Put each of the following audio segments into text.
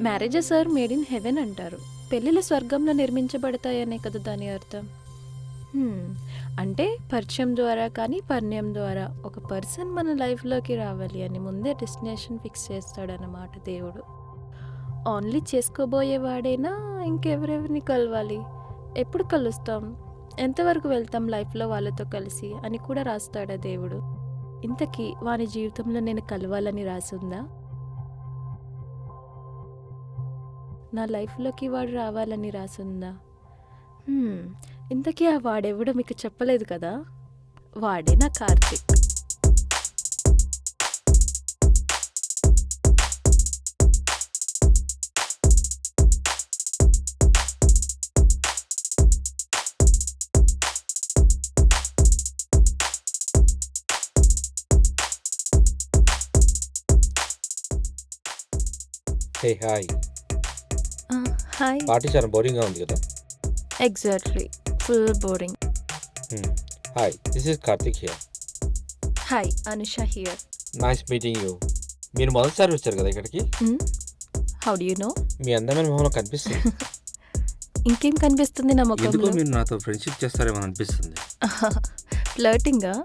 Marriages are made in heaven అంటారు. పెళ్ళిళ్ళు స్వర్గంలో నిర్మించబడతాయనే కదా దాని అర్థం. అంటే పరిచయం ద్వారా కానీ పరిణయం ద్వారా ఒక పర్సన్ మన లైఫ్లోకి రావాలి అని ముందే డెస్టినేషన్ ఫిక్స్ చేస్తాడన్నమాట దేవుడు. ఓన్లీ చేసుకోబోయేవాడైనా ఇంకెవరెవరిని కలవాలి, ఎప్పుడు కలుస్తాం, ఎంతవరకు వెళ్తాం లైఫ్లో వాళ్ళతో కలిసి అని కూడా రాస్తాడా దేవుడు. ఇంతకీ వాని జీవితంలో నేను కలవాలని రాసుందా? నా లైఫ్లోకి వాడు రావాలని రాసుందా? ఇంతకీ ఆ వాడెవడో మీకు చెప్పలేదు కదా, వాడే నా Karthik. Hey hi. Hi. Party చాలా బోరింగ్గా ఉంది కదా. Exactly, full boring. Hi, this is Karthik here. Hi, Anusha here. Nice meeting you. మీరు మొదటిసారి వచ్చారు కదా ఇక్కడికి. How do you know? మీ అందమైన మొహంలో కనిపిస్తుంది. ఇంకేం కనిపిస్తుంది నా ఎందుకో ముఖంలో? మీరు నాతో ఫ్రెండ్షిప్ చేస్తారేమో అనిపిస్తుంది. ఫ్లర్టింగా?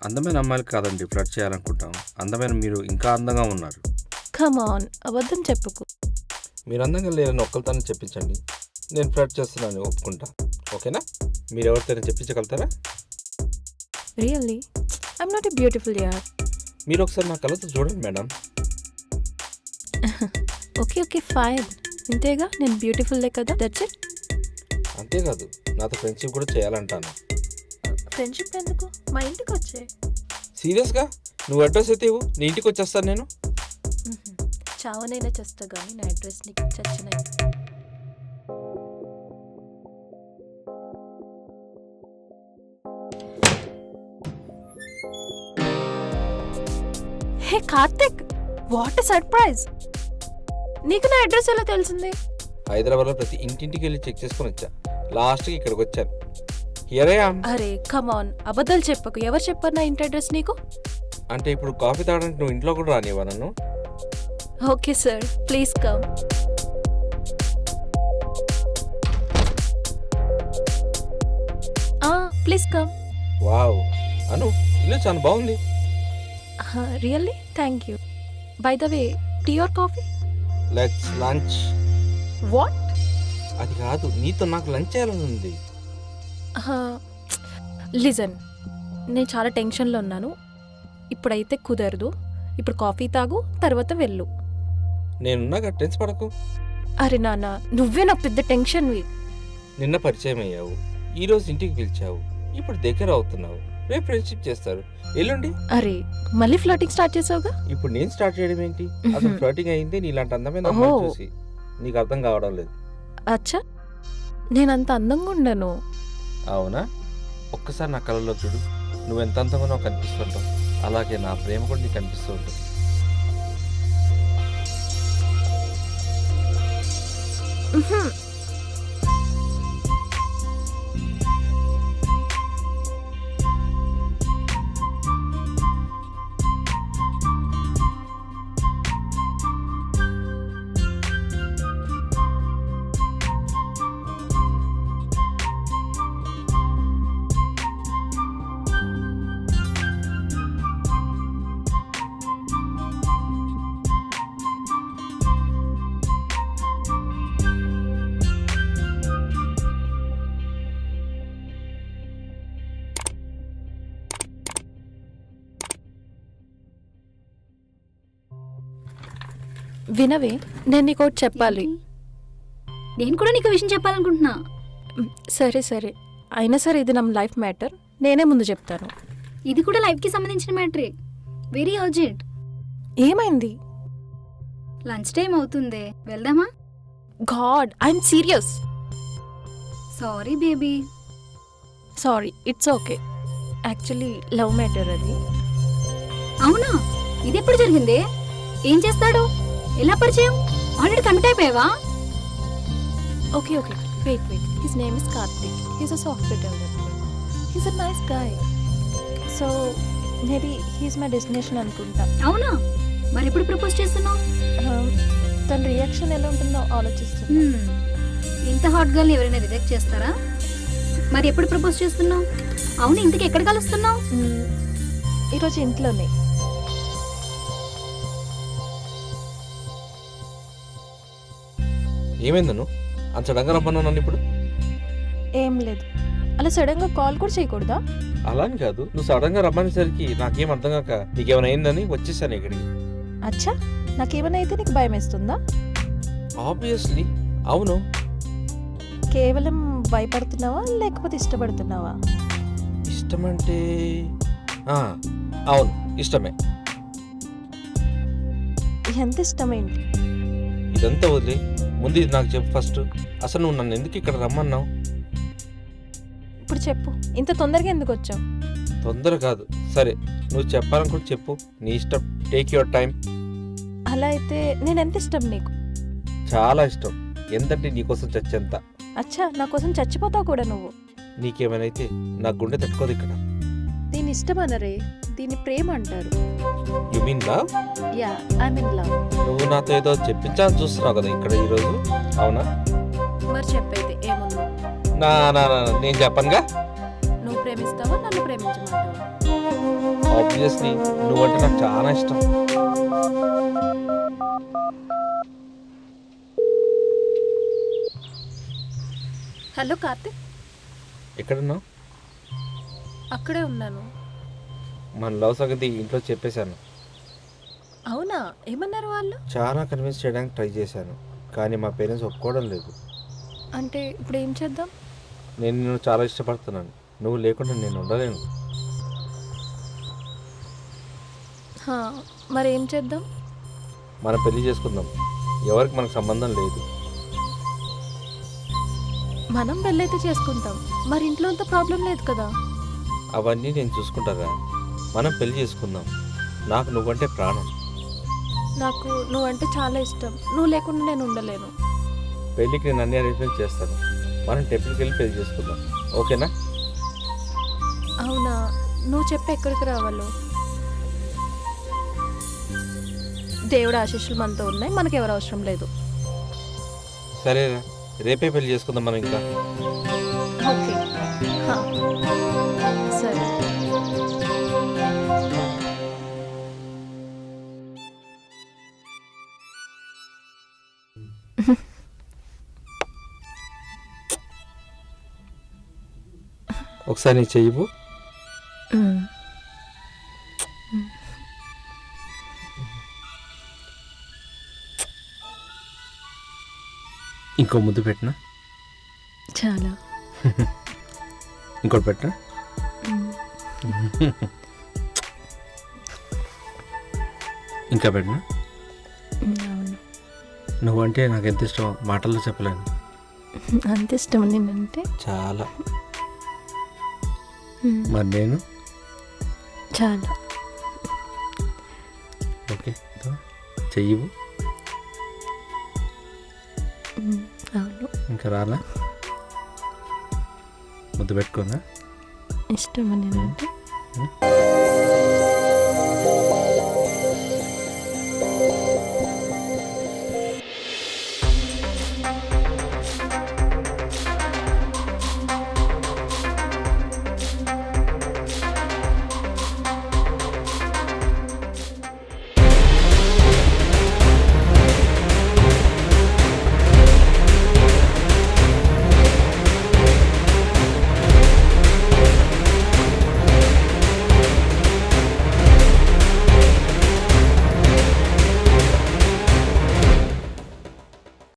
అందమైన అమ్మాయిలు కాదండి ఫ్లర్ట్ చేయాలనుకుంటాం. అందమైన మీరు ఇంకా అందంగా ఉన్నారు. కమ్ ఆన్, అబద్ధం చెప్పుకు. మీరు అందంగా లేరని ఒక్కరితోనే చెప్పించండి, నేను ఫ్లర్ట్ చేస్తున్నాను ఒప్పుకుంటా. ఓకేనా? మీరు ఎవరితోనే చెప్పించగలుగుతారా? Really? I'm not a beautiful యార్. మీరు ఒకసారి నా కళ్ళతో చూడండి మేడం. Okay okay fine. ఇంతేగా, నేను బ్యూటిఫుల్లే కదా, దట్స్ ఇట్. అంతేకాదు, నాతో ఫ్రెండ్షిప్ కూడా చేయాలంటాను. ఫ్రెండ్షిప్ ఎందుకు? మా ఇంటికి వచ్చే. సీరియస్గా? నువ్వు అడ్రస్ అయితే ఇవ్వు, నీ ఇంటికి వచ్చేస్తాను నేను. చావనైనా చేస్తా కానీ నా అడ్రస్ నీకు చచ్చిన. హే కార్తిక్, వాట్ ఎ సర్ప్రైజ్! నీకు నా అడ్రస్ ఎలా తెలిసింది? హైదరాబాద్లో ప్రతి ఇంటింటికి వెళ్ళి చెక్ చేసుకొని వచ్చా, లాస్ట్కి ఇక్కడికి వచ్చాను. Here I am. అరే కమ్ ఆన్, అబద్ధాలు చెప్పకు. ఎవరు చెప్పారు నా ఇంటి అడ్రస్ నీకు? అంటే ఇప్పుడు కాఫీ తాగడానికి నువ్వు ఇంట్లో కూడా రానివ్వా నన్ను? Okay sir, please come. Please come. Wow Anu, ఇల్లు చాలా బాగుంది. Really? Thank you. By the way, tea or coffee? Let's lunch. What? అది కాదు, నీతో నాకు లంచ్ చేయాలని ఉంది. లిజన్, నేను చాలా టెన్షన్లో ఉన్నాను. ఇప్పుడైతే కుదరదు. ఇప్పుడు కాఫీ తాగు, తర్వాత వెళ్ళు. నేనున్నాగా, టెన్స్ పడకు. అరే నాన్న, నువ్వే నాకు పెద్ద టెన్షన్వి. నిన్న పరిచయం అయ్యావు, ఈరోజు ఇంటికి పిలిచావు, ఇప్పుడు దగ్గర అవుతున్నావు, రేపు ఫ్రెండ్షిప్ చేస్తారు, ఎల్లుండి. అరే మళ్ళీ ఫ్లర్టింగ్ స్టార్ట్ చేసావుగా. ఇప్పుడు నేను స్టార్ట్ చేయడం ఏంటి? అసలు ఫ్లర్టింగ్ అయింది నీలాంటి అందమైన ఓహో. అమ్మాయిని చూసి. నీకు అర్థం కావడం లేదు. అచ్చా, నేనంత అందంగా ఉండను. అవునా? ఒక్కసారి నా కళ్ళలో చూడు, నువ్వు ఎంత అందంగా నాకు కనిపిస్తుంటావు, అలాగే నా ప్రేమ కూడా నీకు కనిపిస్తూ ఉంటుంది. వినవే, నేను నీకు ఒకటి చెప్పాలి. నేను కూడా నీకు విషయం చెప్పాలనుకుంటున్నా. సరే సరే, అయినా సరే ఇది నా లైఫ్ మ్యాటర్, నేనే ముందు చెప్తాను. ఇది కూడా లైఫ్కి సంబంధించిన మ్యాటరే, వెరీ అర్జెంట్. ఏమైంది? లంచ్ టైం అవుతుంది, వెళ్దామా? God, I'm serious. Sorry baby. Sorry, it's okay. Actually love matter అది. అవునా? ఇది ఎప్పుడు జరిగింది? ఏం చేస్తాడు? ఎలా పరిచయం? ఆల్రెడీ కమిట్ అయిపోయావా? Okay okay, wait wait. His name is Karthik. He's a software developer. He's a nice guy. So maybe he's my destination అనుకుంటా. అవునా? మరి ఎప్పుడు ప్రపోజ్ చేస్తున్నావు? తన రియాక్షన్ ఎలా ఉంటుందో ఆలోచిస్తున్నా. ఇంత హాట్ గర్ల్ని ఎవరైనా రిజెక్ట్ చేస్తారా? మరి ఎప్పుడు ప్రపోజ్ చేస్తున్నావు? అవును, ఇంతకు ఎక్కడ కలుస్తున్నావు? ఈరోజు ఇంట్లోనే. ఏమైందను అంత సడన్గా రమ్మన్నావు నన్ను ఇప్పుడు? ఏం లేదు, అలా సడన్గా కాల్ కూడా చేయకూడదా? అలా అని కాదు, నువ్వు సడన్గా రమ్మనేసరికి నాకేం అర్థం కాక నీకేమైనా అయిందని వచ్చేసాను ఇక్కడికి. అచ్చా, నాకేమైనా అయితే నీకు భయం వేస్తుందా? ఆబ్వియస్లీ అవును. కేవలం భయపడుతున్నావా లేకపోతే ఇష్టపడుతున్నావా? ఇష్టమంటే అవును ఇష్టమే. ఎంత ఇష్టమేంటి? ఇదంతా వదిలే, ముందు ఇది నాకు చెప్పు ఫస్ట్. అసలు నువ్వు నన్ను ఎందుకు ఇక్కడ రమ్మన్నావు? ఇప్పుడు చెప్పు, ఇంత తొందరగా ఎందుకు వచ్చావు? తొందర కాదు, సరే నువ్వు చెప్పాలనుకుంటే చెప్పు, నీ ఇష్టం. Take your time. అలా అయితే నేను ఎంత ఇష్టం నీకు? చాలా ఇష్టం, ఎంతంటే నీకోసం చచ్చేంత. అచ్చా, నా కోసం చచ్చిపోతావు కూడా నువ్వు. నీకేమైనా అయితే నా గుండె తట్టుకోదు ఇక్కడ. దీని ఇష్టం అనరే, దీన్ని ప్రేమ అంటారు. You mean love? Yeah, I mean love. నువ్వు నాతో ఏదో చెప్పించాలని చూస్తున్నావు కదా ఇక్కడ ఈరోజు, అవునా? మరి చెప్పైతే ఏముందో? నా నా నా, నేను చెప్పనుగా. నువ్వు ప్రేమిస్తావా నన్ను ప్రేమించమంటావా? ఆబ్వియస్లీ నువ్వంటే నాకు చాలా ఇష్టం. హలో కార్తిక్, ఎక్కడున్నావు? అక్కడే ఉన్నాను. మన లవ్ సంగతి ఇంట్లో చెప్పేశాను. అవునా, ఏమన్నారు వాళ్ళు? చాలా కన్విన్స్ చేయడానికి ట్రై చేశాను, కానీ మా పేరెంట్స్ ఒప్పుకోవడం లేదు. అంటే ఇప్పుడు ఏం చేద్దాం? నేను నిన్ను చాలా ఇష్టపడుతున్నాను, నువ్వు లేకుండా నేను ఉండలేను. హా, మరి ఏం చేద్దాం? మనం పెళ్లి చేసుకుందాం, ఎవరికి మనకు సంబంధం లేదు. మనం పెళ్ళైతే చేసుకుంటాం, మరి ఇంట్లో అంత ప్రాబ్లం లేదు కదా? అవన్నీ నేను చూసుకుంటారా, మనం పెళ్లి చేసుకుందాం. నాకు నువ్వంటే ప్రాణం. నాకు నువ్వంటే చాలా ఇష్టం, నువ్వు లేకుండా నేను ఉండలేను. పెళ్ళికి నేను అన్ని అరేంజ్మెంట్ చేస్తాను, మనం టెంపుల్కి వెళ్ళి పెళ్లి చేసుకుందాం, ఓకేనా? అవునా, నువ్వు చెప్పి ఎక్కడికి రావాలో? దేవుడు ఆశీస్సులు మనతో ఉన్నాయి, మనకెవరు అవసరం లేదు. సరేరా, రేపే పెళ్లి చేసుకుందాం మనం ఇంకా. ఓకే, హా, సరే. ఒకసారి నీ చెయ్యవు. ఇంకో ముద్దు పెట్టినా? చాలా. ఇంకోటి పెట్టినా? ఇంకా పెట్టినా? అవును. నువ్వంటే నాకు ఎంత ఇష్టం మాటల్లో చెప్పలేను. అంత ఇష్టం నేనంటే? చాలా. మరి నేను? చాలా. ఓకే, చెయ్యవు. అవును. ఇంకా రాలా? ముద్దు పెట్టుకోనా? ఇష్టం నేనంటే?